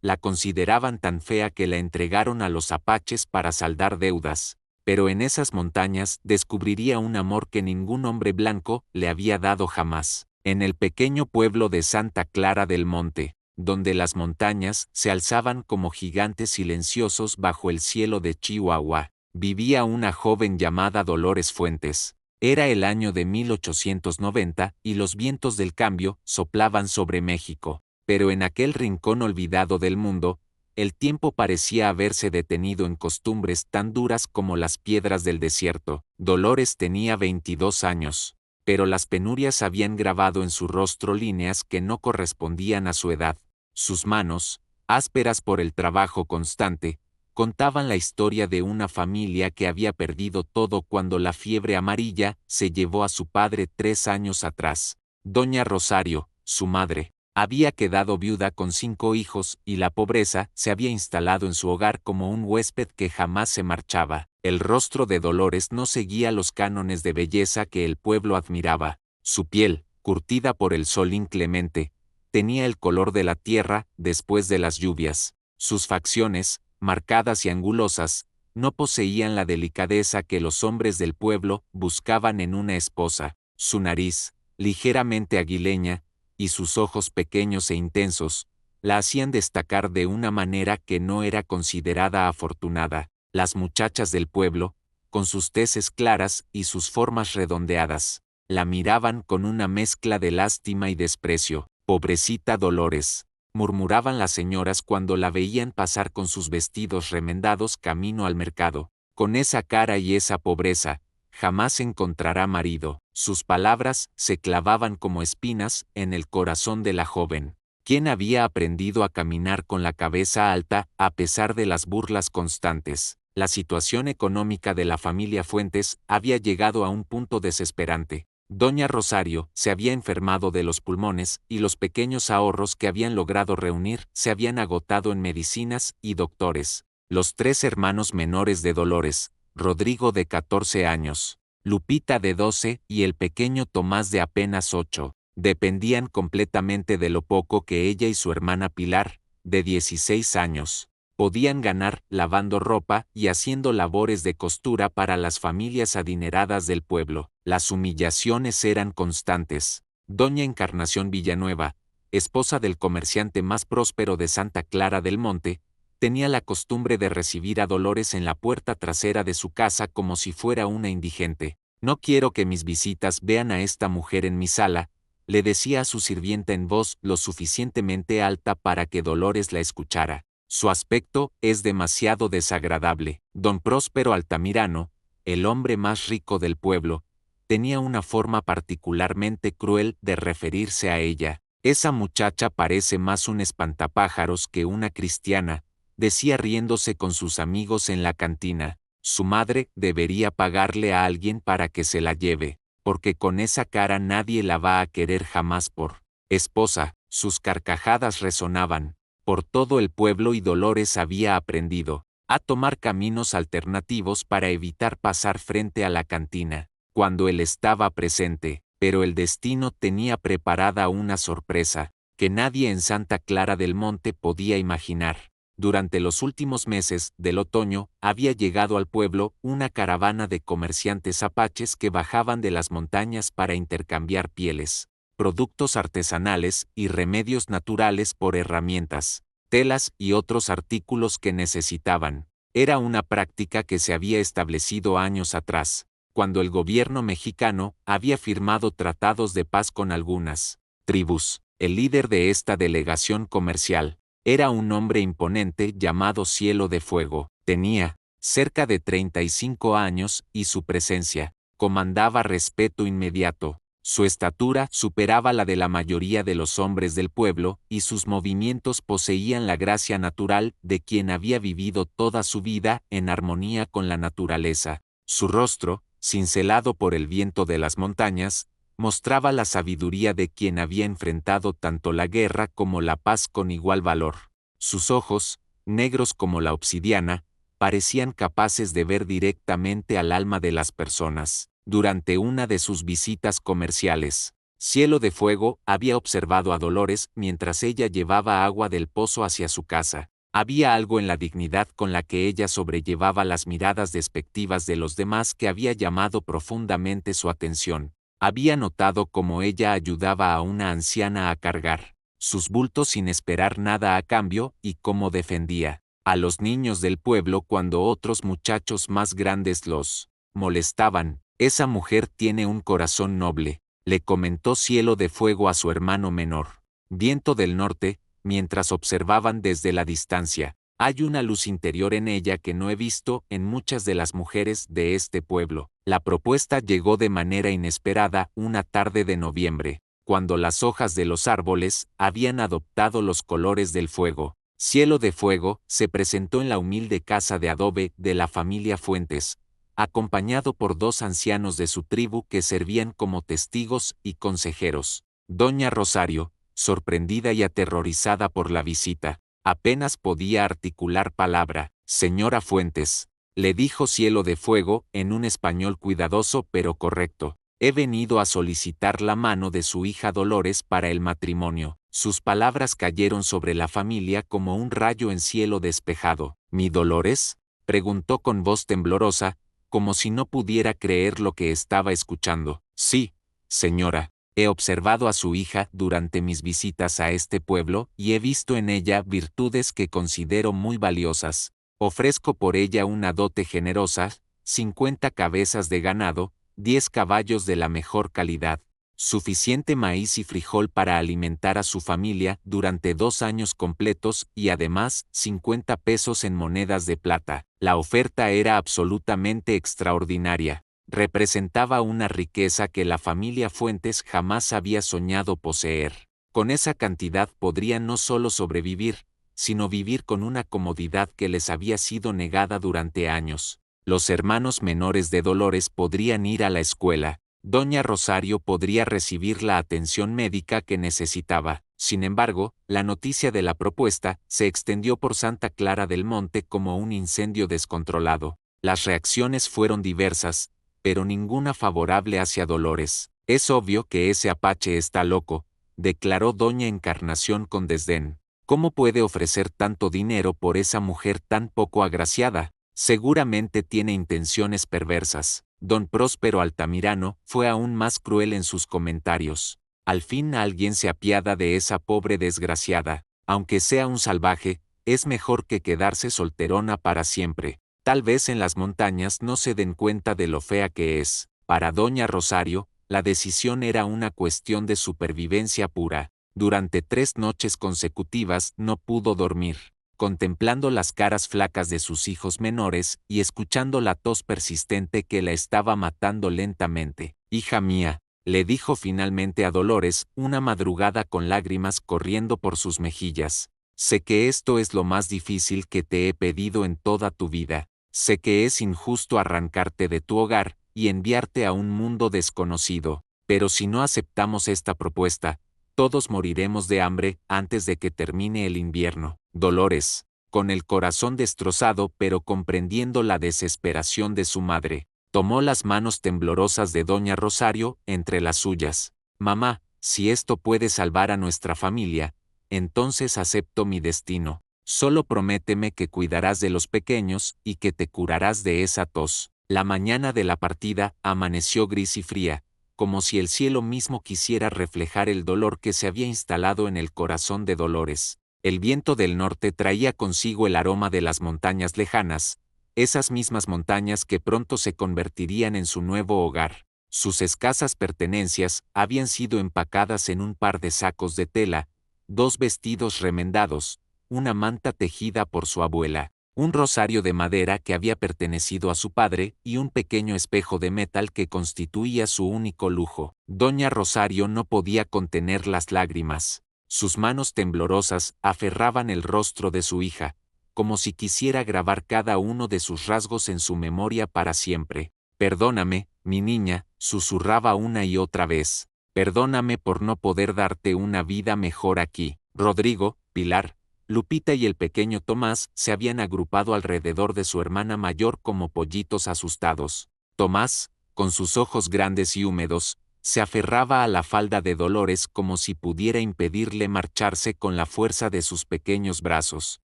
La consideraban tan fea que la entregaron a los apaches para saldar deudas, pero en esas montañas descubriría un amor que ningún hombre blanco le había dado jamás. En el pequeño pueblo de Santa Clara del Monte, donde las montañas se alzaban como gigantes silenciosos bajo el cielo de Chihuahua, vivía una joven llamada Dolores Fuentes. Era el año de 1890 y los vientos del cambio soplaban sobre México, pero en aquel rincón olvidado del mundo, el tiempo parecía haberse detenido en costumbres tan duras como las piedras del desierto. Dolores tenía 22 años, pero las penurias habían grabado en su rostro líneas que no correspondían a su edad. Sus manos, ásperas por el trabajo constante, contaban la historia de una familia que había perdido todo cuando la fiebre amarilla se llevó a su padre 3 años atrás. Doña Rosario, su madre, había quedado viuda con 5 hijos y la pobreza se había instalado en su hogar como un huésped que jamás se marchaba. El rostro de Dolores no seguía los cánones de belleza que el pueblo admiraba. Su piel, curtida por el sol inclemente, tenía el color de la tierra después de las lluvias. Sus facciones, marcadas y angulosas, no poseían la delicadeza que los hombres del pueblo buscaban en una esposa. Su nariz, ligeramente aguileña, y sus ojos pequeños e intensos, la hacían destacar de una manera que no era considerada afortunada. Las muchachas del pueblo, con sus teces claras y sus formas redondeadas, la miraban con una mezcla de lástima y desprecio. «Pobrecita Dolores», murmuraban las señoras cuando la veían pasar con sus vestidos remendados camino al mercado. «Con esa cara y esa pobreza, jamás encontrará marido». Sus palabras se clavaban como espinas en el corazón de la joven. ¿Quién había aprendido a caminar con la cabeza alta a pesar de las burlas constantes? La situación económica de la familia Fuentes había llegado a un punto desesperante. Doña Rosario se había enfermado de los pulmones y los pequeños ahorros que habían logrado reunir se habían agotado en medicinas y doctores. Los 3 hermanos menores de Dolores, Rodrigo de 14 años, Lupita de 12 y el pequeño Tomás de apenas 8, dependían completamente de lo poco que ella y su hermana Pilar, de 16 años, podían ganar lavando ropa y haciendo labores de costura para las familias adineradas del pueblo. Las humillaciones eran constantes. Doña Encarnación Villanueva, esposa del comerciante más próspero de Santa Clara del Monte, tenía la costumbre de recibir a Dolores en la puerta trasera de su casa como si fuera una indigente. «No quiero que mis visitas vean a esta mujer en mi sala», le decía a su sirvienta en voz lo suficientemente alta para que Dolores la escuchara. «Su aspecto es demasiado desagradable». Don Próspero Altamirano, el hombre más rico del pueblo, tenía una forma particularmente cruel de referirse a ella. «Esa muchacha parece más un espantapájaros que una cristiana», decía riéndose con sus amigos en la cantina. «Su madre debería pagarle a alguien para que se la lleve, porque con esa cara nadie la va a querer jamás por esposa». Sus carcajadas resonaban por todo el pueblo y Dolores había aprendido a tomar caminos alternativos para evitar pasar frente a la cantina cuando él estaba presente, pero el destino tenía preparada una sorpresa que nadie en Santa Clara del Monte podía imaginar. Durante los últimos meses del otoño había llegado al pueblo una caravana de comerciantes apaches que bajaban de las montañas para intercambiar pieles, productos artesanales y remedios naturales por herramientas, telas y otros artículos que necesitaban. Era una práctica que se había establecido años atrás, cuando el gobierno mexicano había firmado tratados de paz con algunas tribus. El líder de esta delegación comercial era un hombre imponente llamado Cielo de Fuego. Tenía cerca de 35 años y su presencia comandaba respeto inmediato. Su estatura superaba la de la mayoría de los hombres del pueblo y sus movimientos poseían la gracia natural de quien había vivido toda su vida en armonía con la naturaleza. Su rostro, cincelado por el viento de las montañas, mostraba la sabiduría de quien había enfrentado tanto la guerra como la paz con igual valor. Sus ojos, negros como la obsidiana, parecían capaces de ver directamente al alma de las personas. Durante una de sus visitas comerciales, Cielo de Fuego había observado a Dolores mientras ella llevaba agua del pozo hacia su casa. Había algo en la dignidad con la que ella sobrellevaba las miradas despectivas de los demás que había llamado profundamente su atención. Había notado cómo ella ayudaba a una anciana a cargar sus bultos sin esperar nada a cambio y cómo defendía a los niños del pueblo cuando otros muchachos más grandes los molestaban. Esa mujer tiene un corazón noble, le comentó Cielo de Fuego a su hermano menor, Viento del Norte, mientras observaban desde la distancia. Hay una luz interior en ella que no he visto en muchas de las mujeres de este pueblo. La propuesta llegó de manera inesperada una tarde de noviembre, cuando las hojas de los árboles habían adoptado los colores del fuego. Cielo de Fuego se presentó en la humilde casa de adobe de la familia Fuentes, acompañado por dos ancianos de su tribu que servían como testigos y consejeros. Doña Rosario, sorprendida y aterrorizada por la visita, apenas podía articular palabra. Señora Fuentes, le dijo Cielo de Fuego en un español cuidadoso pero correcto. He venido a solicitar la mano de su hija Dolores para el matrimonio. Sus palabras cayeron sobre la familia como un rayo en cielo despejado. ¿Mi Dolores?, preguntó con voz temblorosa, como si no pudiera creer lo que estaba escuchando. Sí, señora. He observado a su hija durante mis visitas a este pueblo y he visto en ella virtudes que considero muy valiosas. Ofrezco por ella una dote generosa, 50 cabezas de ganado, 10 caballos de la mejor calidad, suficiente maíz y frijol para alimentar a su familia durante 2 años completos y además 50 pesos en monedas de plata. La oferta era absolutamente extraordinaria. Representaba una riqueza que la familia Fuentes jamás había soñado poseer. Con esa cantidad podrían no solo sobrevivir, sino vivir con una comodidad que les había sido negada durante años. Los hermanos menores de Dolores podrían ir a la escuela. Doña Rosario podría recibir la atención médica que necesitaba. Sin embargo, la noticia de la propuesta se extendió por Santa Clara del Monte como un incendio descontrolado. Las reacciones fueron diversas, pero ninguna favorable hacia Dolores. Es obvio que ese apache está loco, declaró doña Encarnación con desdén. ¿Cómo puede ofrecer tanto dinero por esa mujer tan poco agraciada? Seguramente tiene intenciones perversas. Don Próspero Altamirano fue aún más cruel en sus comentarios. Al fin alguien se apiada de esa pobre desgraciada. Aunque sea un salvaje, es mejor que quedarse solterona para siempre. Tal vez en las montañas no se den cuenta de lo fea que es. Para doña Rosario, la decisión era una cuestión de supervivencia pura. Durante 3 noches consecutivas no pudo dormir, contemplando las caras flacas de sus hijos menores y escuchando la tos persistente que la estaba matando lentamente. Hija mía, le dijo finalmente a Dolores una madrugada con lágrimas corriendo por sus mejillas. Sé que esto es lo más difícil que te he pedido en toda tu vida. Sé que es injusto arrancarte de tu hogar y enviarte a un mundo desconocido, pero si no aceptamos esta propuesta, todos moriremos de hambre antes de que termine el invierno. Dolores, con el corazón destrozado pero comprendiendo la desesperación de su madre, tomó las manos temblorosas de doña Rosario entre las suyas. Mamá, si esto puede salvar a nuestra familia, entonces acepto mi destino. Solo prométeme que cuidarás de los pequeños y que te curarás de esa tos. La mañana de la partida amaneció gris y fría, como si el cielo mismo quisiera reflejar el dolor que se había instalado en el corazón de Dolores. El viento del norte traía consigo el aroma de las montañas lejanas, esas mismas montañas que pronto se convertirían en su nuevo hogar. Sus escasas pertenencias habían sido empacadas en un par de sacos de tela, 2 vestidos remendados, una manta tejida por su abuela, un rosario de madera que había pertenecido a su padre y un pequeño espejo de metal que constituía su único lujo. Doña Rosario no podía contener las lágrimas. Sus manos temblorosas aferraban el rostro de su hija, como si quisiera grabar cada uno de sus rasgos en su memoria para siempre. Perdóname, mi niña, susurraba una y otra vez. Perdóname por no poder darte una vida mejor aquí. Rodrigo, Pilar, Lupita y el pequeño Tomás se habían agrupado alrededor de su hermana mayor como pollitos asustados. Tomás, con sus ojos grandes y húmedos, se aferraba a la falda de Dolores como si pudiera impedirle marcharse con la fuerza de sus pequeños brazos.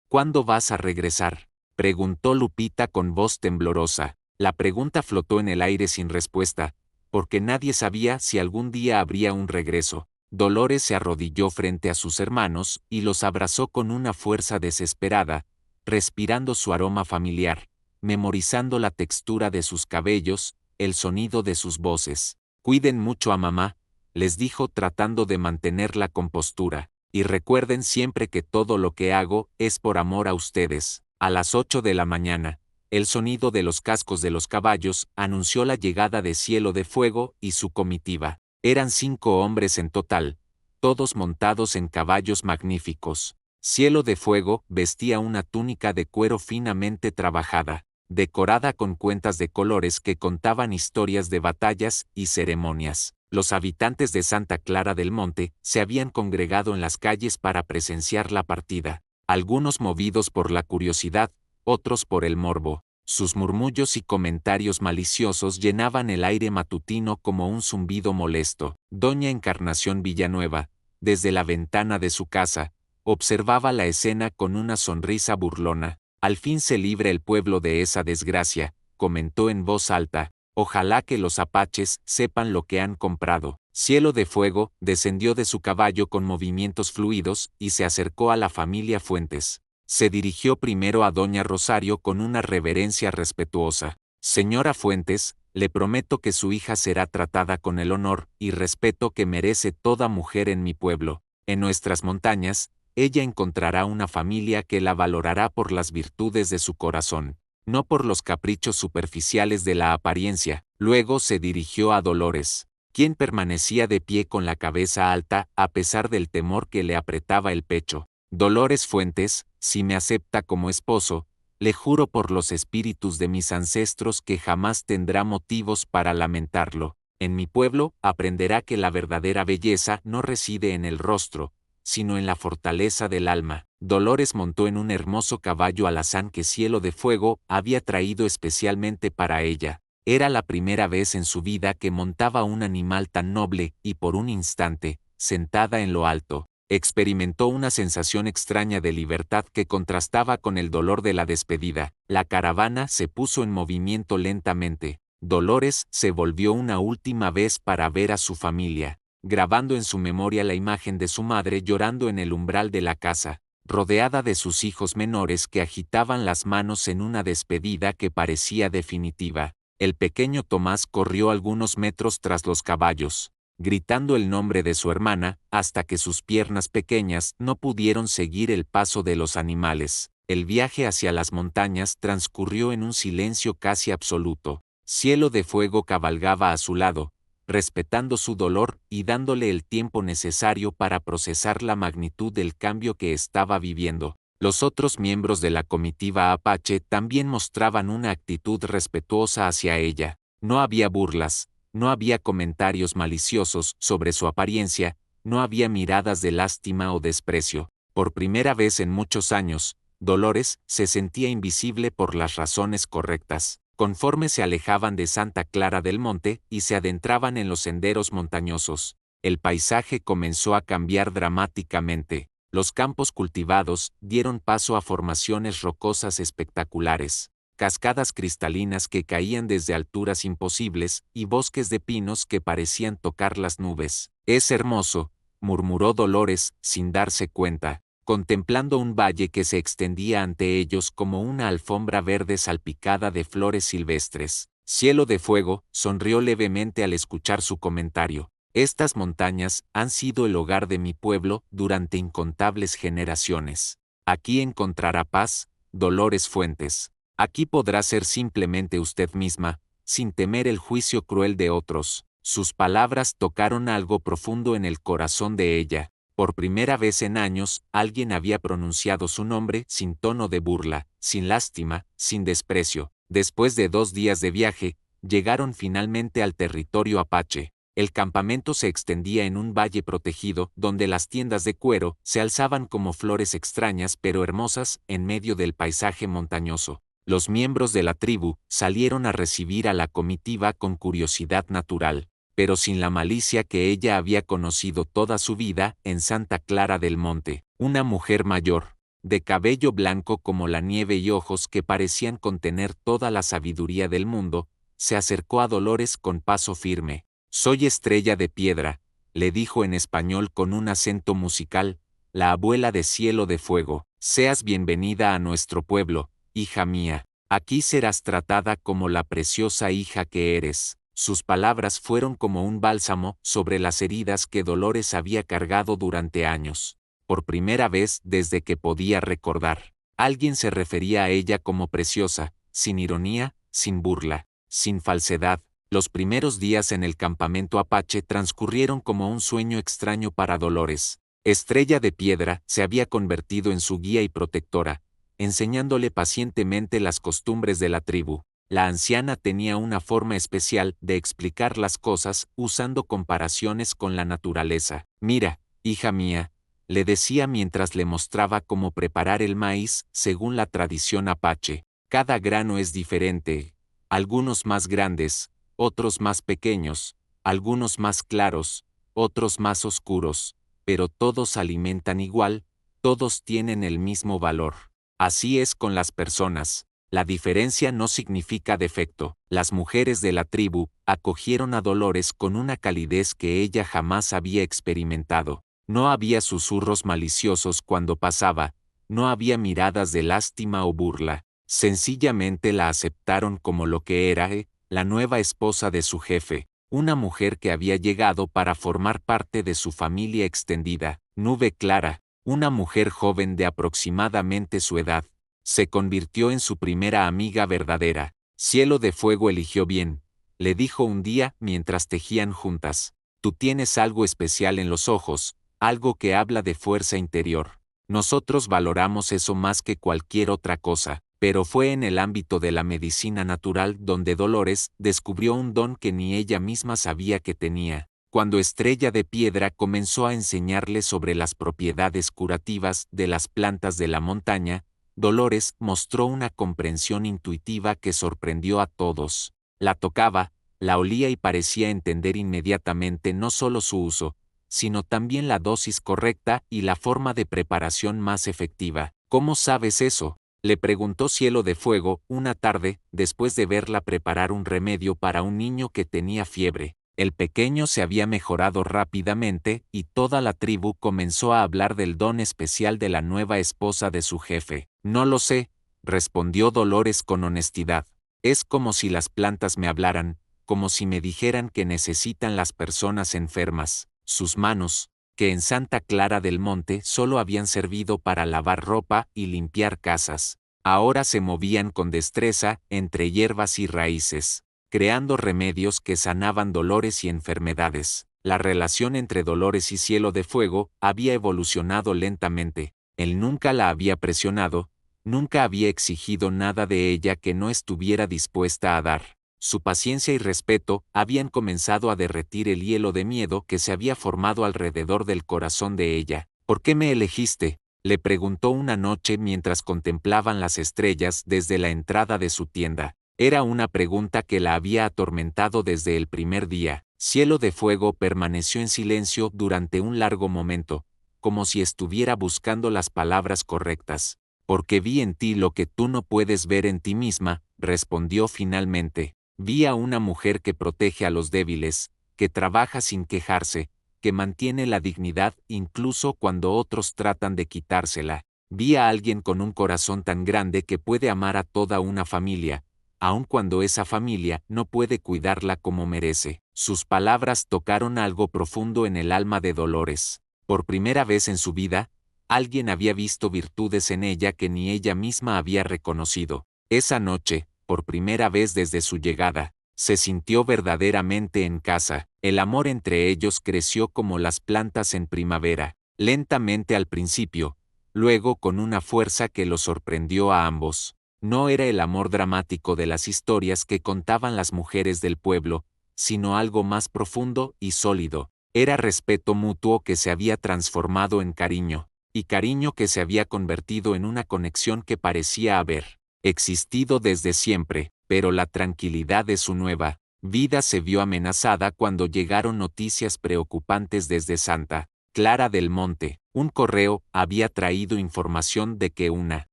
¿Cuándo vas a regresar?, preguntó Lupita con voz temblorosa. La pregunta flotó en el aire sin respuesta, porque nadie sabía si algún día habría un regreso. Dolores se arrodilló frente a sus hermanos y los abrazó con una fuerza desesperada, respirando su aroma familiar, memorizando la textura de sus cabellos, el sonido de sus voces. Cuiden mucho a mamá, les dijo tratando de mantener la compostura, y recuerden siempre que todo lo que hago es por amor a ustedes. A las 8 de la mañana, el sonido de los cascos de los caballos anunció la llegada de Cielo de Fuego y su comitiva. Eran 5 hombres en total, todos montados en caballos magníficos. Cielo de Fuego vestía una túnica de cuero finamente trabajada, decorada con cuentas de colores que contaban historias de batallas y ceremonias. Los habitantes de Santa Clara del Monte se habían congregado en las calles para presenciar la partida, algunos movidos por la curiosidad, otros por el morbo. Sus murmullos y comentarios maliciosos llenaban el aire matutino como un zumbido molesto. Doña Encarnación Villanueva, desde la ventana de su casa, observaba la escena con una sonrisa burlona. Al fin se libre el pueblo de esa desgracia, comentó en voz alta. Ojalá que los apaches sepan lo que han comprado. Cielo de Fuego descendió de su caballo con movimientos fluidos y se acercó a la familia Fuentes. Se dirigió primero a doña Rosario con una reverencia respetuosa. Señora Fuentes, le prometo que su hija será tratada con el honor y respeto que merece toda mujer en mi pueblo. En nuestras montañas, ella encontrará una familia que la valorará por las virtudes de su corazón, no por los caprichos superficiales de la apariencia. Luego se dirigió a Dolores, quien permanecía de pie con la cabeza alta a pesar del temor que le apretaba el pecho. Dolores Fuentes, si me acepta como esposo, le juro por los espíritus de mis ancestros que jamás tendrá motivos para lamentarlo. En mi pueblo aprenderá que la verdadera belleza no reside en el rostro, sino en la fortaleza del alma. Dolores montó en un hermoso caballo alazán que Cielo de Fuego había traído especialmente para ella. Era la primera vez en su vida que montaba un animal tan noble y por un instante, sentada en lo alto, experimentó una sensación extraña de libertad que contrastaba con el dolor de la despedida. La caravana se puso en movimiento lentamente. Dolores se volvió una última vez para ver a su familia, grabando en su memoria la imagen de su madre llorando en el umbral de la casa, rodeada de sus hijos menores que agitaban las manos en una despedida que parecía definitiva. El pequeño Tomás corrió algunos metros tras los caballos, gritando el nombre de su hermana, hasta que sus piernas pequeñas no pudieron seguir el paso de los animales. El viaje hacia las montañas transcurrió en un silencio casi absoluto. Cielo de Fuego cabalgaba a su lado, respetando su dolor y dándole el tiempo necesario para procesar la magnitud del cambio que estaba viviendo. Los otros miembros de la comitiva apache también mostraban una actitud respetuosa hacia ella. No había burlas, no había comentarios maliciosos sobre su apariencia, no había miradas de lástima o desprecio. Por primera vez en muchos años, Dolores se sentía invisible por las razones correctas. Conforme se alejaban de Santa Clara del Monte y se adentraban en los senderos montañosos, el paisaje comenzó a cambiar dramáticamente. Los campos cultivados dieron paso a formaciones rocosas espectaculares, cascadas cristalinas que caían desde alturas imposibles y bosques de pinos que parecían tocar las nubes. «Es hermoso», murmuró Dolores sin darse cuenta, contemplando un valle que se extendía ante ellos como una alfombra verde salpicada de flores silvestres. Cielo de Fuego sonrió levemente al escuchar su comentario. Estas montañas han sido el hogar de mi pueblo durante incontables generaciones. Aquí encontrará paz, Dolores Fuentes. Aquí podrá ser simplemente usted misma, sin temer el juicio cruel de otros. Sus palabras tocaron algo profundo en el corazón de ella. Por primera vez en años, alguien había pronunciado su nombre sin tono de burla, sin lástima, sin desprecio. Después de 2 días de viaje, llegaron finalmente al territorio apache. El campamento se extendía en un valle protegido, donde las tiendas de cuero se alzaban como flores extrañas pero hermosas en medio del paisaje montañoso. Los miembros de la tribu salieron a recibir a la comitiva con curiosidad natural, pero sin la malicia que ella había conocido toda su vida en Santa Clara del Monte. Una mujer mayor, de cabello blanco como la nieve y ojos que parecían contener toda la sabiduría del mundo, se acercó a Dolores con paso firme. «Soy Estrella de Piedra», le dijo en español con un acento musical, la abuela de Cielo de Fuego. «Seas bienvenida a nuestro pueblo, hija mía. Aquí serás tratada como la preciosa hija que eres». Sus palabras fueron como un bálsamo sobre las heridas que Dolores había cargado durante años. Por primera vez desde que podía recordar, alguien se refería a ella como preciosa, sin ironía, sin burla, sin falsedad. Los primeros días en el campamento Apache transcurrieron como un sueño extraño para Dolores. Estrella de Piedra se había convertido en su guía y protectora, enseñándole pacientemente las costumbres de la tribu. La anciana tenía una forma especial de explicar las cosas usando comparaciones con la naturaleza. «Mira, hija mía», le decía mientras le mostraba cómo preparar el maíz según la tradición apache. «Cada grano es diferente, algunos más grandes, otros más pequeños, algunos más claros, otros más oscuros, pero todos alimentan igual, todos tienen el mismo valor. Así es con las personas. La diferencia no significa defecto». Las mujeres de la tribu acogieron a Dolores con una calidez que ella jamás había experimentado. No había susurros maliciosos cuando pasaba, no había miradas de lástima o burla. Sencillamente la aceptaron como lo que era, la nueva esposa de su jefe, una mujer que había llegado para formar parte de su familia extendida. Nube Clara, una mujer joven de aproximadamente su edad, se convirtió en su primera amiga verdadera. «Cielo de Fuego eligió bien», le dijo un día mientras tejían juntas. «Tú tienes algo especial en los ojos, algo que habla de fuerza interior. Nosotros valoramos eso más que cualquier otra cosa». Pero fue en el ámbito de la medicina natural donde Dolores descubrió un don que ni ella misma sabía que tenía. Cuando Estrella de Piedra comenzó a enseñarle sobre las propiedades curativas de las plantas de la montaña, Dolores mostró una comprensión intuitiva que sorprendió a todos. La tocaba, la olía y parecía entender inmediatamente no solo su uso, sino también la dosis correcta y la forma de preparación más efectiva. «¿Cómo sabes eso?», le preguntó Cielo de Fuego una tarde, después de verla preparar un remedio para un niño que tenía fiebre. El pequeño se había mejorado rápidamente y toda la tribu comenzó a hablar del don especial de la nueva esposa de su jefe. «No lo sé», respondió Dolores con honestidad. «Es como si las plantas me hablaran, como si me dijeran que necesitan las personas enfermas». Sus manos, que en Santa Clara del Monte solo habían servido para lavar ropa y limpiar casas, ahora se movían con destreza entre hierbas y raíces, creando remedios que sanaban dolores y enfermedades. La relación entre Dolores y Cielo de Fuego había evolucionado lentamente. Él nunca la había presionado, nunca había exigido nada de ella que no estuviera dispuesta a dar. Su paciencia y respeto habían comenzado a derretir el hielo de miedo que se había formado alrededor del corazón de ella. «¿Por qué me elegiste?», le preguntó una noche mientras contemplaban las estrellas desde la entrada de su tienda. Era una pregunta que la había atormentado desde el primer día. Cielo de Fuego permaneció en silencio durante un largo momento, como si estuviera buscando las palabras correctas. «Porque vi en ti lo que tú no puedes ver en ti misma», respondió finalmente. «Vi a una mujer que protege a los débiles, que trabaja sin quejarse, que mantiene la dignidad incluso cuando otros tratan de quitársela. Vi a alguien con un corazón tan grande que puede amar a toda una familia, aun cuando esa familia no puede cuidarla como merece». Sus palabras tocaron algo profundo en el alma de Dolores. Por primera vez en su vida, alguien había visto virtudes en ella que ni ella misma había reconocido. Esa noche, por primera vez desde su llegada, se sintió verdaderamente en casa. El amor entre ellos creció como las plantas en primavera, lentamente al principio, luego con una fuerza que los sorprendió a ambos. No era el amor dramático de las historias que contaban las mujeres del pueblo, sino algo más profundo y sólido. Era respeto mutuo que se había transformado en cariño, y cariño que se había convertido en una conexión que parecía haber existido desde siempre. Pero la tranquilidad de su nueva, vida se vio amenazada cuando llegaron noticias preocupantes desde Santa Clara del Monte. Un correo había traído información de que una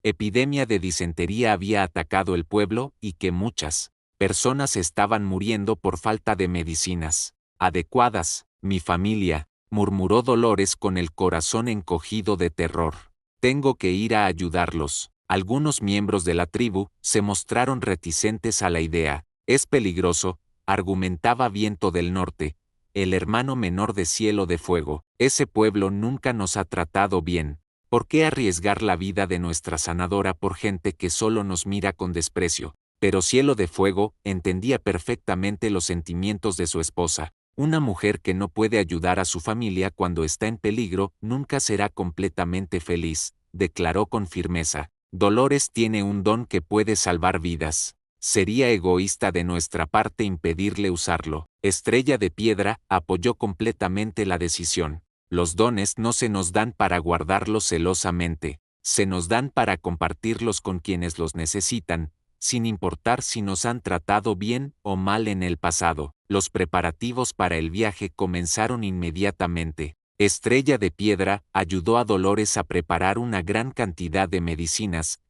epidemia de disentería había atacado el pueblo y que muchas personas estaban muriendo por falta de medicinas adecuadas. Mi familia, murmuró Dolores con el corazón encogido de terror. Tengo que ir a ayudarlos. Algunos miembros de la tribu se mostraron reticentes a la idea. Es peligroso, argumentaba Viento del Norte, el hermano menor de Cielo de Fuego. Ese pueblo nunca nos ha tratado bien. ¿Por qué arriesgar la vida de nuestra sanadora por gente que solo nos mira con desprecio? Pero Cielo de Fuego entendía perfectamente los sentimientos de su esposa. Una mujer que no puede ayudar a su familia cuando está en peligro nunca será completamente feliz, declaró con firmeza. Dolores tiene un don que puede salvar vidas. Sería egoísta de nuestra parte impedirle usarlo. Estrella de Piedra apoyó completamente la decisión. Los dones no se nos dan para guardarlos celosamente, se nos dan para compartirlos con quienes los necesitan, sin importar si nos han tratado bien o mal en el pasado. Los preparativos para el viaje comenzaron inmediatamente. Estrella de Piedra ayudó a Dolores a preparar una gran cantidad de medicinas,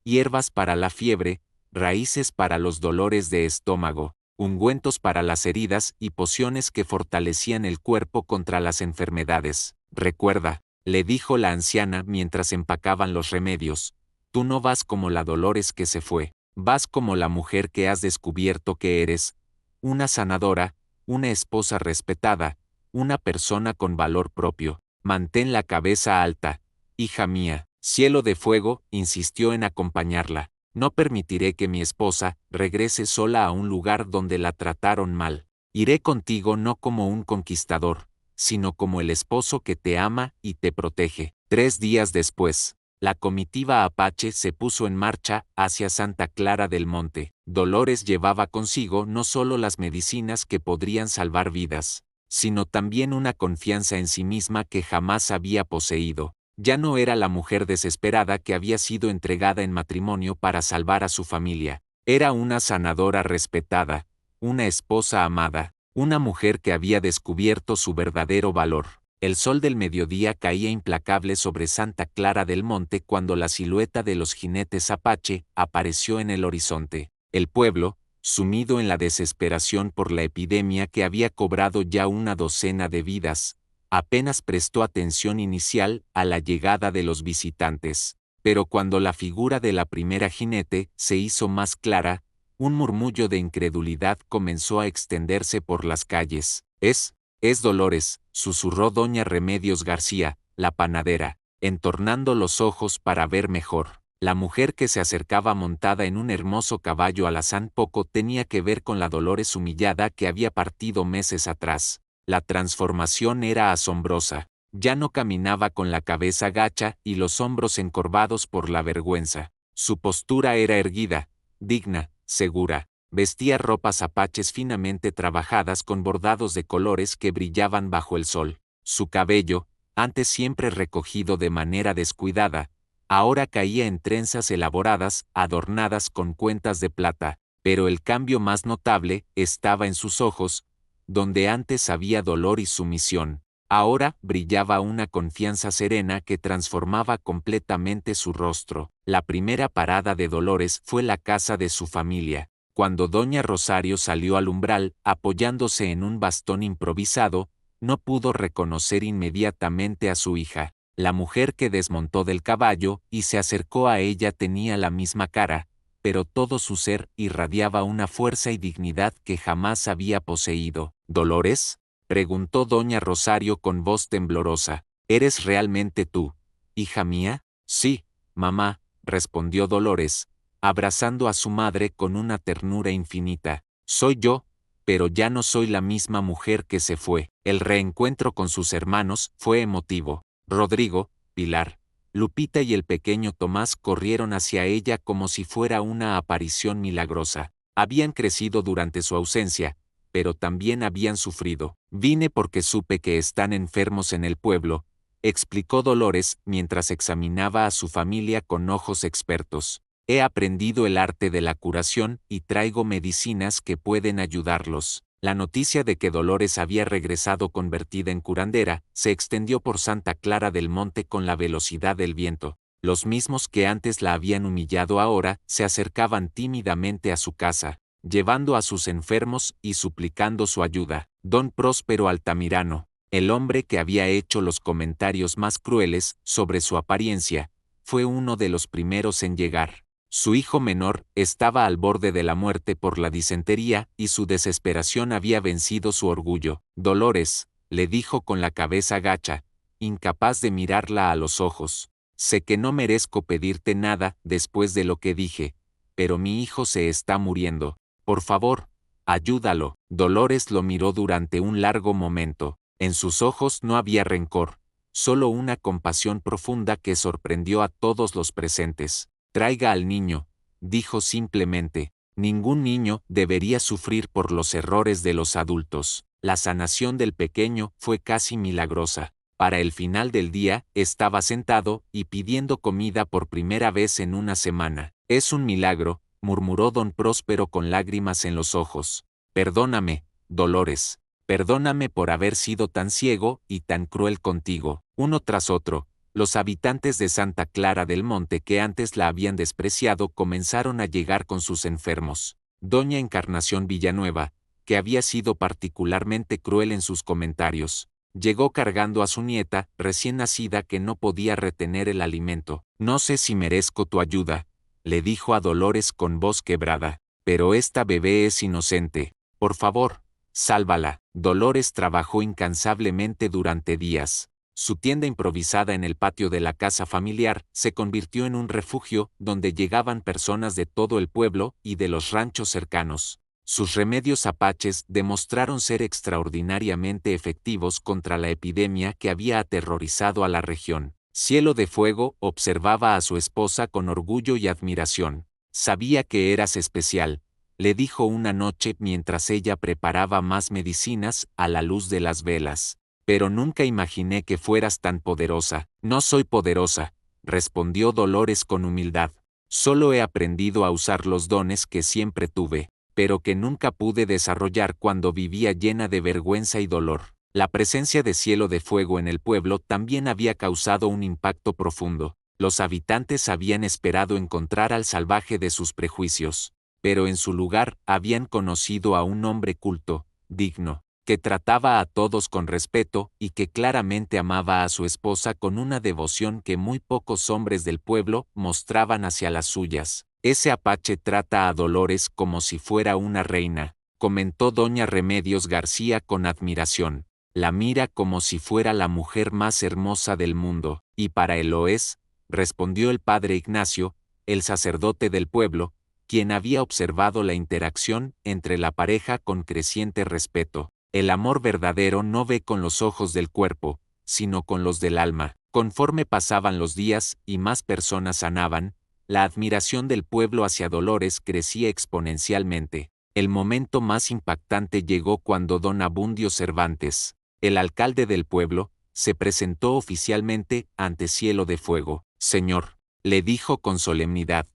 hierbas para la fiebre, raíces para los dolores de estómago, ungüentos para las heridas y pociones que fortalecían el cuerpo contra las enfermedades. Recuerda, le dijo la anciana mientras empacaban los remedios, tú no vas como la Dolores que se fue. Vas como la mujer que has descubierto que eres, una sanadora, una esposa respetada, una persona con valor propio. Mantén la cabeza alta, hija mía. Cielo de Fuego insistió en acompañarla. No permitiré que mi esposa regrese sola a un lugar donde la trataron mal. Iré contigo no como un conquistador, sino como el esposo que te ama y te protege. 3 días después, la comitiva apache se puso en marcha hacia Santa Clara del Monte. Dolores llevaba consigo no solo las medicinas que podrían salvar vidas, sino también una confianza en sí misma que jamás había poseído. Ya no era la mujer desesperada que había sido entregada en matrimonio para salvar a su familia. Era una sanadora respetada, una esposa amada, una mujer que había descubierto su verdadero valor. El sol del mediodía caía implacable sobre Santa Clara del Monte cuando la silueta de los jinetes apache apareció en el horizonte. El pueblo, sumido en la desesperación por la epidemia que había cobrado ya una docena de vidas, apenas prestó atención inicial a la llegada de los visitantes. Pero cuando la figura de la primera jinete se hizo más clara, un murmullo de incredulidad comenzó a extenderse por las calles. Es Dolores, susurró doña Remedios García, la panadera, entornando los ojos para ver mejor. La mujer que se acercaba montada en un hermoso caballo alazán poco tenía que ver con la Dolores humillada que había partido meses atrás. La transformación era asombrosa. Ya no caminaba con la cabeza gacha y los hombros encorvados por la vergüenza. Su postura era erguida, digna, segura. Vestía ropas apaches finamente trabajadas con bordados de colores que brillaban bajo el sol. Su cabello, antes siempre recogido de manera descuidada, ahora caía en trenzas elaboradas, adornadas con cuentas de plata, pero el cambio más notable estaba en sus ojos, donde antes había dolor y sumisión. Ahora brillaba una confianza serena que transformaba completamente su rostro. La primera parada de Dolores fue la casa de su familia. Cuando doña Rosario salió al umbral, apoyándose en un bastón improvisado, no pudo reconocer inmediatamente a su hija. La mujer que desmontó del caballo y se acercó a ella tenía la misma cara, pero todo su ser irradiaba una fuerza y dignidad que jamás había poseído. ¿Dolores?, preguntó doña Rosario con voz temblorosa. ¿Eres realmente tú, hija mía? Sí, mamá, respondió Dolores, abrazando a su madre con una ternura infinita. Soy yo, pero ya no soy la misma mujer que se fue. El reencuentro con sus hermanos fue emotivo. Rodrigo, Pilar, Lupita y el pequeño Tomás corrieron hacia ella como si fuera una aparición milagrosa. Habían crecido durante su ausencia, pero también habían sufrido. Vine porque supe que están enfermos en el pueblo, explicó Dolores mientras examinaba a su familia con ojos expertos. He aprendido el arte de la curación y traigo medicinas que pueden ayudarlos. La noticia de que Dolores había regresado convertida en curandera se extendió por Santa Clara del Monte con la velocidad del viento. Los mismos que antes la habían humillado ahora se acercaban tímidamente a su casa, llevando a sus enfermos y suplicando su ayuda. Don Próspero Altamirano, el hombre que había hecho los comentarios más crueles sobre su apariencia, fue uno de los primeros en llegar. Su hijo menor estaba al borde de la muerte por la disentería y su desesperación había vencido su orgullo. Dolores, le dijo con la cabeza gacha, incapaz de mirarla a los ojos. Sé que no merezco pedirte nada después de lo que dije, pero mi hijo se está muriendo. Por favor, ayúdalo. Dolores lo miró durante un largo momento. En sus ojos no había rencor, solo una compasión profunda que sorprendió a todos los presentes. Traiga al niño, dijo simplemente. Ningún niño debería sufrir por los errores de los adultos. La sanación del pequeño fue casi milagrosa. Para el final del día, estaba sentado y pidiendo comida por primera vez en una semana. Es un milagro, murmuró don Próspero con lágrimas en los ojos. Perdóname, Dolores. Perdóname por haber sido tan ciego y tan cruel contigo. Uno tras otro, los habitantes de Santa Clara del Monte que antes la habían despreciado comenzaron a llegar con sus enfermos. Doña Encarnación Villanueva, que había sido particularmente cruel en sus comentarios, llegó cargando a su nieta, recién nacida que no podía retener el alimento. No sé si merezco tu ayuda, le dijo a Dolores con voz quebrada, pero esta bebé es inocente. Por favor, sálvala. Dolores trabajó incansablemente durante días. Su tienda improvisada en el patio de la casa familiar se convirtió en un refugio donde llegaban personas de todo el pueblo y de los ranchos cercanos. Sus remedios apaches demostraron ser extraordinariamente efectivos contra la epidemia que había aterrorizado a la región. Cielo de Fuego observaba a su esposa con orgullo y admiración. Sabía que eras especial, le dijo una noche mientras ella preparaba más medicinas a la luz de las velas. Pero nunca imaginé que fueras tan poderosa. No soy poderosa, respondió Dolores con humildad. Solo he aprendido a usar los dones que siempre tuve, pero que nunca pude desarrollar cuando vivía llena de vergüenza y dolor. La presencia de Cielo de Fuego en el pueblo también había causado un impacto profundo. Los habitantes habían esperado encontrar al salvaje de sus prejuicios, pero en su lugar habían conocido a un hombre culto, digno, que trataba a todos con respeto y que claramente amaba a su esposa con una devoción que muy pocos hombres del pueblo mostraban hacia las suyas. Ese apache trata a Dolores como si fuera una reina, comentó doña Remedios García con admiración. La mira como si fuera la mujer más hermosa del mundo, y para él lo es, respondió el padre Ignacio, el sacerdote del pueblo, quien había observado la interacción entre la pareja con creciente respeto. El amor verdadero no ve con los ojos del cuerpo, sino con los del alma. Conforme pasaban los días y más personas sanaban, la admiración del pueblo hacia Dolores crecía exponencialmente. El momento más impactante llegó cuando don Abundio Cervantes, el alcalde del pueblo, se presentó oficialmente ante Cielo de Fuego. Señor, le dijo con solemnidad,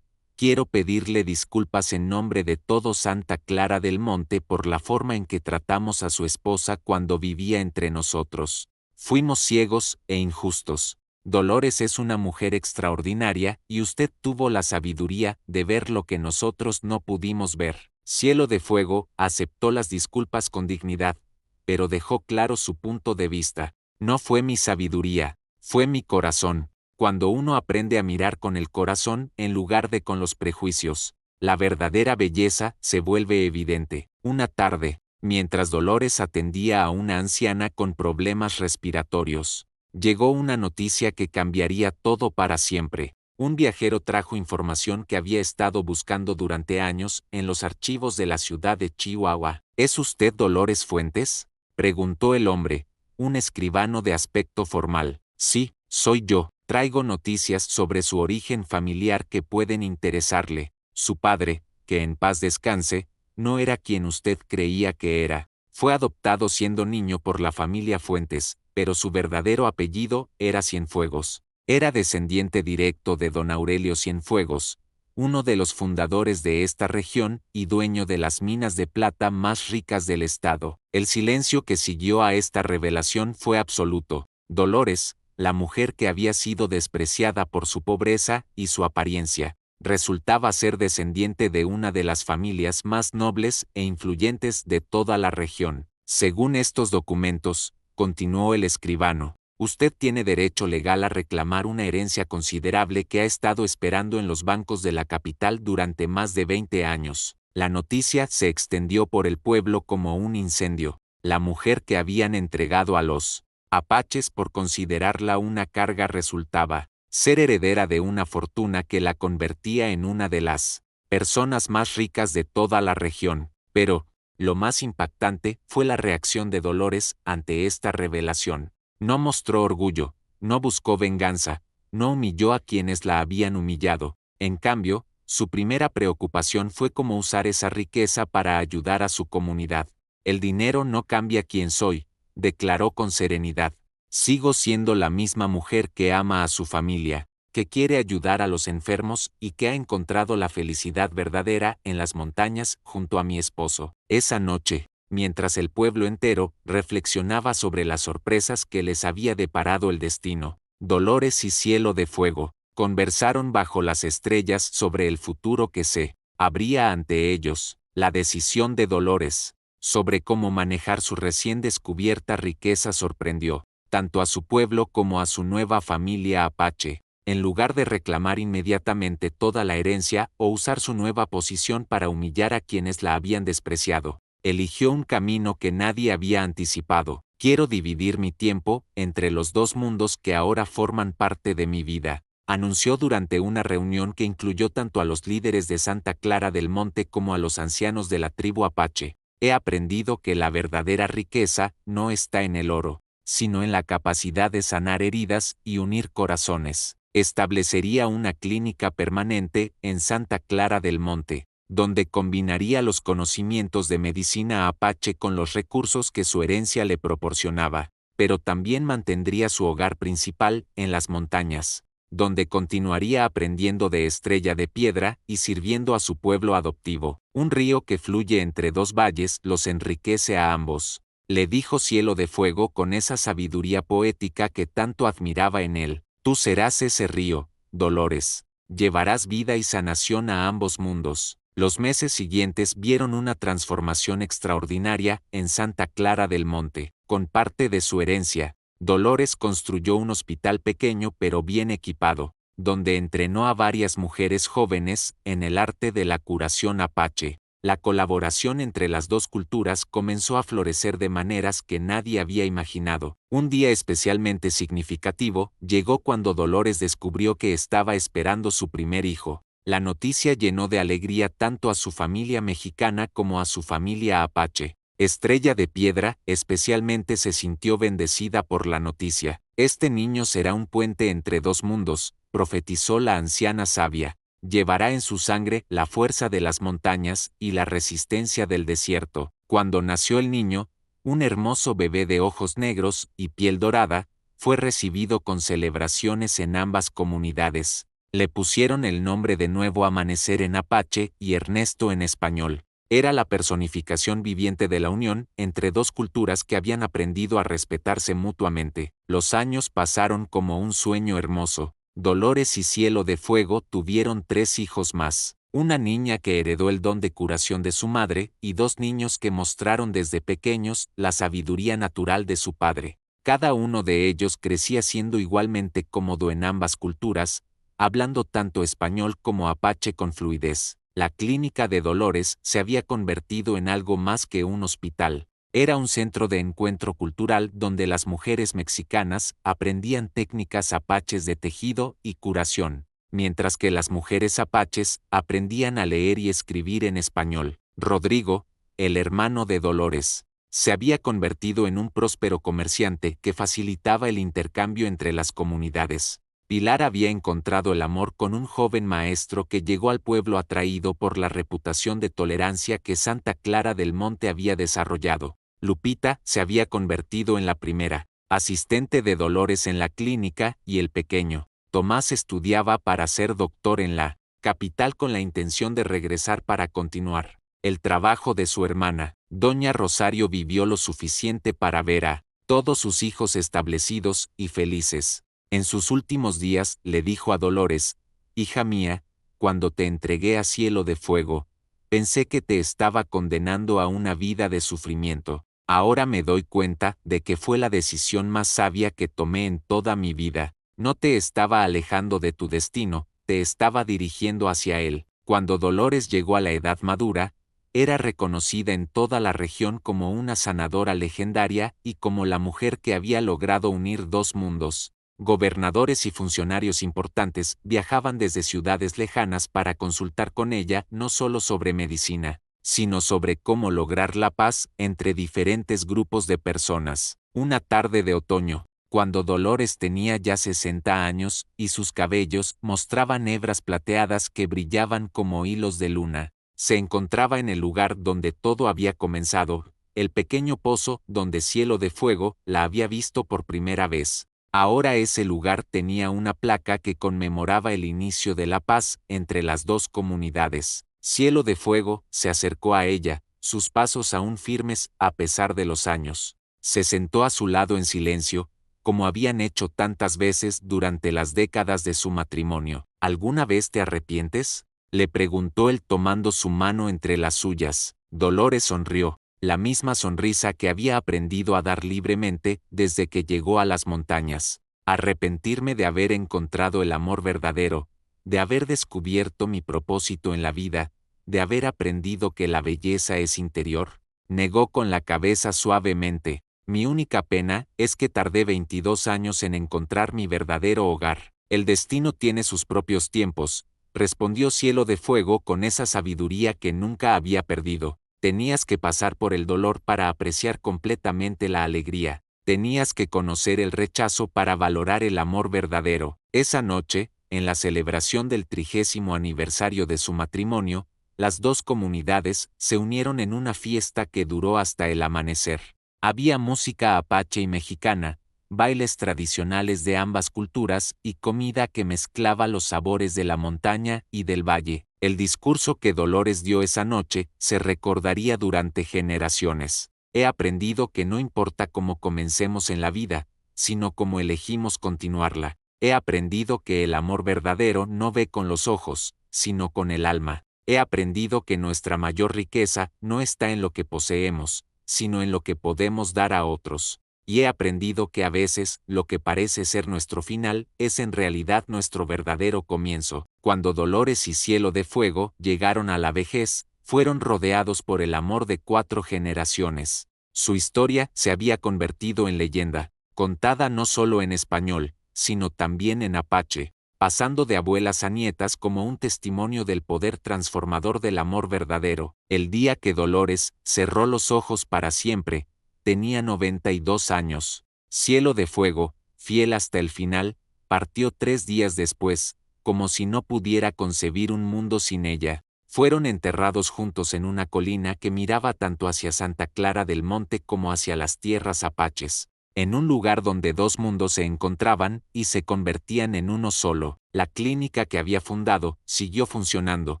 quiero pedirle disculpas en nombre de todo Santa Clara del Monte por la forma en que tratamos a su esposa cuando vivía entre nosotros. Fuimos ciegos e injustos. Dolores es una mujer extraordinaria y usted tuvo la sabiduría de ver lo que nosotros no pudimos ver. Cielo de Fuego aceptó las disculpas con dignidad, pero dejó claro su punto de vista. No fue mi sabiduría, fue mi corazón. Cuando uno aprende a mirar con el corazón en lugar de con los prejuicios, la verdadera belleza se vuelve evidente. Una tarde, mientras Dolores atendía a una anciana con problemas respiratorios, llegó una noticia que cambiaría todo para siempre. Un viajero trajo información que había estado buscando durante años en los archivos de la ciudad de Chihuahua. ¿Es usted Dolores Fuentes?, preguntó el hombre, un escribano de aspecto formal. Sí, soy yo. Traigo noticias sobre su origen familiar que pueden interesarle. Su padre, que en paz descanse, no era quien usted creía que era. Fue adoptado siendo niño por la familia Fuentes, pero su verdadero apellido era Cienfuegos. Era descendiente directo de don Aurelio Cienfuegos, uno de los fundadores de esta región y dueño de las minas de plata más ricas del estado. El silencio que siguió a esta revelación fue absoluto. Dolores, la mujer que había sido despreciada por su pobreza y su apariencia, resultaba ser descendiente de una de las familias más nobles e influyentes de toda la región. Según estos documentos, continuó el escribano, usted tiene derecho legal a reclamar una herencia considerable que ha estado esperando en los bancos de la capital durante más de 20 años. La noticia se extendió por el pueblo como un incendio. La mujer que habían entregado a los apaches por considerarla una carga resultaba ser heredera de una fortuna que la convertía en una de las personas más ricas de toda la región. Pero, lo más impactante fue la reacción de Dolores ante esta revelación. No mostró orgullo, no buscó venganza, no humilló a quienes la habían humillado. En cambio, su primera preocupación fue cómo usar esa riqueza para ayudar a su comunidad. El dinero no cambia quién soy, declaró con serenidad. Sigo siendo la misma mujer que ama a su familia, que quiere ayudar a los enfermos y que ha encontrado la felicidad verdadera en las montañas junto a mi esposo. Esa noche, mientras el pueblo entero reflexionaba sobre las sorpresas que les había deparado el destino, Dolores y Cielo de Fuego conversaron bajo las estrellas sobre el futuro que se abría ante ellos. La decisión de Dolores sobre cómo manejar su recién descubierta riqueza sorprendió tanto a su pueblo como a su nueva familia apache. En lugar de reclamar inmediatamente toda la herencia o usar su nueva posición para humillar a quienes la habían despreciado, eligió un camino que nadie había anticipado. Quiero dividir mi tiempo entre los dos mundos que ahora forman parte de mi vida, anunció durante una reunión que incluyó tanto a los líderes de Santa Clara del Monte como a los ancianos de la tribu apache. He aprendido que la verdadera riqueza no está en el oro, sino en la capacidad de sanar heridas y unir corazones. Establecería una clínica permanente en Santa Clara del Monte, donde combinaría los conocimientos de medicina apache con los recursos que su herencia le proporcionaba, pero también mantendría su hogar principal en las montañas, donde continuaría aprendiendo de Estrella de Piedra y sirviendo a su pueblo adoptivo. Un río que fluye entre dos valles los enriquece a ambos, le dijo Cielo de Fuego con esa sabiduría poética que tanto admiraba en él. Tú serás ese río, Dolores. Llevarás vida y sanación a ambos mundos. Los meses siguientes vieron una transformación extraordinaria en Santa Clara del Monte. Con parte de su herencia, Dolores construyó un hospital pequeño pero bien equipado, donde entrenó a varias mujeres jóvenes en el arte de la curación apache. La colaboración entre las dos culturas comenzó a florecer de maneras que nadie había imaginado. Un día especialmente significativo llegó cuando Dolores descubrió que estaba esperando su primer hijo. La noticia llenó de alegría tanto a su familia mexicana como a su familia apache. Estrella de Piedra especialmente se sintió bendecida por la noticia. Este niño será un puente entre dos mundos, profetizó la anciana sabia. Llevará en su sangre la fuerza de las montañas y la resistencia del desierto. Cuando nació el niño, un hermoso bebé de ojos negros y piel dorada, fue recibido con celebraciones en ambas comunidades. Le pusieron el nombre de Nuevo Amanecer en apache y Ernesto en español. Era la personificación viviente de la unión entre dos culturas que habían aprendido a respetarse mutuamente. Los años pasaron como un sueño hermoso. Dolores y Cielo de Fuego tuvieron 3 hijos más, una niña que heredó el don de curación de su madre y 2 niños que mostraron desde pequeños la sabiduría natural de su padre. Cada uno de ellos crecía siendo igualmente cómodo en ambas culturas, hablando tanto español como apache con fluidez. La clínica de Dolores se había convertido en algo más que un hospital. Era un centro de encuentro cultural donde las mujeres mexicanas aprendían técnicas apaches de tejido y curación, mientras que las mujeres apaches aprendían a leer y escribir en español. Rodrigo, el hermano de Dolores, se había convertido en un próspero comerciante que facilitaba el intercambio entre las comunidades. Pilar había encontrado el amor con un joven maestro que llegó al pueblo atraído por la reputación de tolerancia que Santa Clara del Monte había desarrollado. Lupita se había convertido en la primera asistente de Dolores en la clínica y el pequeño Tomás estudiaba para ser doctor en la capital con la intención de regresar para continuar el trabajo de su hermana. Doña Rosario vivió lo suficiente para ver a todos sus hijos establecidos y felices. En sus últimos días le dijo a Dolores: hija mía, cuando te entregué a Cielo de Fuego, pensé que te estaba condenando a una vida de sufrimiento. Ahora me doy cuenta de que fue la decisión más sabia que tomé en toda mi vida. No te estaba alejando de tu destino, te estaba dirigiendo hacia él. Cuando Dolores llegó a la edad madura, era reconocida en toda la región como una sanadora legendaria y como la mujer que había logrado unir dos mundos. Gobernadores y funcionarios importantes viajaban desde ciudades lejanas para consultar con ella no solo sobre medicina, sino sobre cómo lograr la paz entre diferentes grupos de personas. Una tarde de otoño, cuando Dolores tenía ya 60 años y sus cabellos mostraban hebras plateadas que brillaban como hilos de luna, se encontraba en el lugar donde todo había comenzado, el pequeño pozo donde Cielo de Fuego la había visto por primera vez. Ahora ese lugar tenía una placa que conmemoraba el inicio de la paz entre las dos comunidades. Cielo de Fuego se acercó a ella, sus pasos aún firmes a pesar de los años. Se sentó a su lado en silencio, como habían hecho tantas veces durante las décadas de su matrimonio. ¿Alguna vez te arrepientes?, le preguntó él tomando su mano entre las suyas. Dolores sonrió, la misma sonrisa que había aprendido a dar libremente desde que llegó a las montañas. Arrepentirme de haber encontrado el amor verdadero, de haber descubierto mi propósito en la vida, de haber aprendido que la belleza es interior, negó con la cabeza suavemente. Mi única pena es que tardé 22 años en encontrar mi verdadero hogar. El destino tiene sus propios tiempos, respondió Cielo de Fuego con esa sabiduría que nunca había perdido. Tenías que pasar por el dolor para apreciar completamente la alegría. Tenías que conocer el rechazo para valorar el amor verdadero. Esa noche, en la celebración del 30º aniversario de su matrimonio, las dos comunidades se unieron en una fiesta que duró hasta el amanecer. Había música apache y mexicana, bailes tradicionales de ambas culturas y comida que mezclaba los sabores de la montaña y del valle. El discurso que Dolores dio esa noche se recordaría durante generaciones. He aprendido que no importa cómo comencemos en la vida, sino cómo elegimos continuarla. He aprendido que el amor verdadero no ve con los ojos, sino con el alma. He aprendido que nuestra mayor riqueza no está en lo que poseemos, sino en lo que podemos dar a otros. Y he aprendido que a veces lo que parece ser nuestro final es en realidad nuestro verdadero comienzo. Cuando Dolores y Cielo de Fuego llegaron a la vejez, fueron rodeados por el amor de 4 generaciones. Su historia se había convertido en leyenda, contada no solo en español, sino también en apache, pasando de abuelas a nietas como un testimonio del poder transformador del amor verdadero. El día que Dolores cerró los ojos para siempre, tenía 92 años. Cielo de Fuego, fiel hasta el final, partió 3 días después, como si no pudiera concebir un mundo sin ella. Fueron enterrados juntos en una colina que miraba tanto hacia Santa Clara del Monte como hacia las tierras apaches, en un lugar donde dos mundos se encontraban y se convertían en uno solo. La clínica que había fundado siguió funcionando,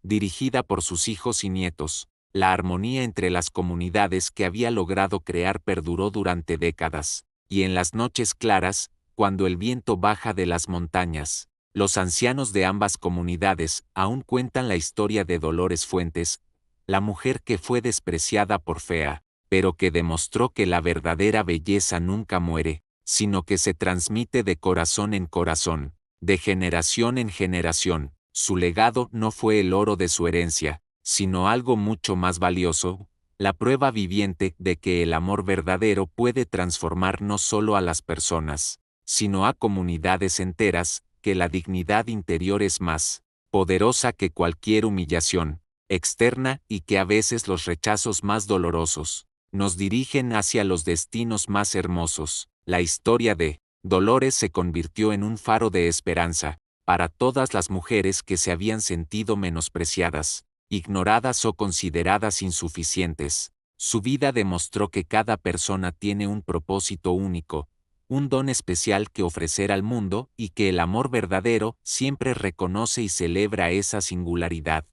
dirigida por sus hijos y nietos. La armonía entre las comunidades que había logrado crear perduró durante décadas, y en las noches claras, cuando el viento baja de las montañas, los ancianos de ambas comunidades aún cuentan la historia de Dolores Fuentes, la mujer que fue despreciada por fea, pero que demostró que la verdadera belleza nunca muere, sino que se transmite de corazón en corazón, de generación en generación. Su legado no fue el oro de su herencia, sino algo mucho más valioso, la prueba viviente de que el amor verdadero puede transformar no solo a las personas, sino a comunidades enteras, que la dignidad interior es más poderosa que cualquier humillación externa y que a veces los rechazos más dolorosos nos dirigen hacia los destinos más hermosos. La historia de Dolores se convirtió en un faro de esperanza para todas las mujeres que se habían sentido menospreciadas, ignoradas o consideradas insuficientes. Su vida demostró que cada persona tiene un propósito único, un don especial que ofrecer al mundo y que el amor verdadero siempre reconoce y celebra esa singularidad.